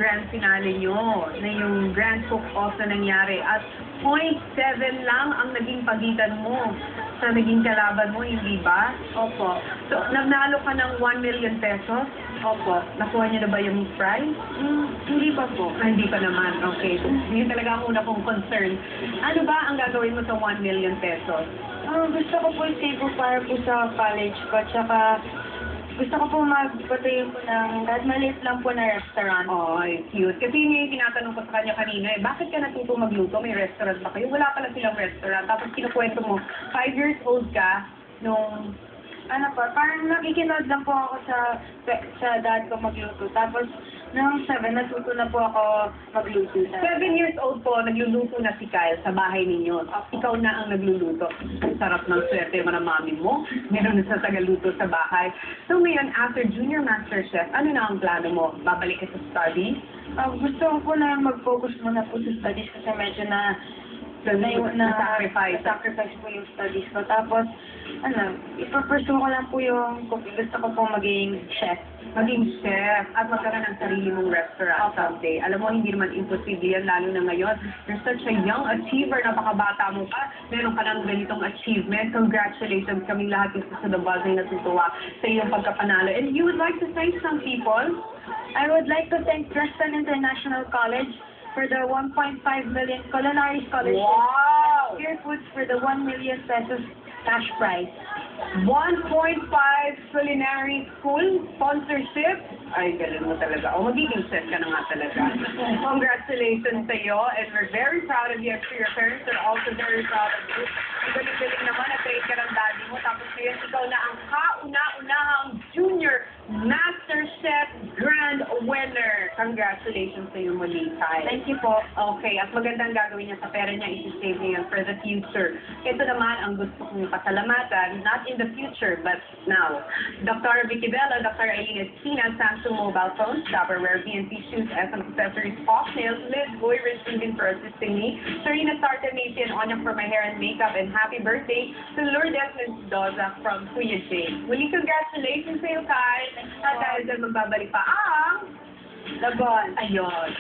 grand finale nyo, na yung grand cook-off na nangyari. At 0.7 lang ang naging pagitan mo sa naging kalaban mo, hindi ba? Opo. So, nanalo ka ng 1 million pesos? Opo. Nakuha niyo na ba yung prize? Hindi pa po. Hindi pa naman. Okay. So, yun talaga ang una kong concern. Ano ba ang gagawin mo sa 1 million pesos? Gusto ko po i-save po para po sa college ko. Tsaka gusto ko po magpatayo po ng kahit maliit lang po na restaurant. Ay, cute. Kasi yun yung tinatanong ko sa kanya kanina bakit ka natuto magluto? May restaurant ba kayo? Wala pala silang restaurant. Tapos kinukwento mo, 5 years old ka nung... Ano po, parang nakikinood lang po ako sa dad ko magluto. Tapos, nung 7, natuto na po ako magluto. 7 years old po, nagluluto na si Kyle sa bahay ninyo. Ikaw na ang nagluluto. Sarap ng swerte mo ng mami mo. Meron na sa tagaluto sa bahay. So ngayon, after Junior Master Chef, ano na ang plano mo? Babalik ka sa studies? Gusto ko po na mag-focus muna po sa studies kasi medyo na-sacrifice po yung studies ko. Tapos, ipapursue ko lang po yung cooking. Gusto ko po maging chef. Maging chef at magkaroon ng sarili mong restaurant someday. Alam mo, hindi naman imposible yan, lalo na ngayon. You're such a young achiever, napakabata mo pa. Meron ka ng ganitong achievement. Congratulations, kaming lahat yung sa The Buzz ay natutuwa sa iyong pagkapanalo. And you would like to thank some people? I would like to thank Preston International College for the 1.5 million culinary scholarship. Wow! Pure Foods for the 1 million pesos cash prize. 1.5 culinary school sponsorship? Ay, galing mo talaga. O, magiging chef ka na nga talaga. Congratulations sa iyo, and we're very proud of you. I'm sure your parents are also very proud of you. Ang galing-galing naman, na-train ka ng daddy mo. Tapos ngayon, ikaw na ang kauna-unahang Junior Master Chef Grand Winner. Congratulations sa iyo muli, Kai. Thank you po. Okay, at magandang gagawin niya sa pera niya, isi-save niya yan for the future. Ito naman ang gusto kong pasalamatan, not in the future, but now. Dr. Vicky Bella, Dr. Aileen Espina, Samsung Mobile Phones, Tupperware, BNP Shoes, SM Accessories, Off Nails, Liz, Boy, Rich Rubin for assisting me, Serena Sarta, Macy, and Anya for my hair and makeup, and happy birthday to Lourdes Mendoza from Kuya Jay. Muli, congratulations sa iyo, Kai. At dahil dyan, magbabalik pa ang The Buzz. Ayun.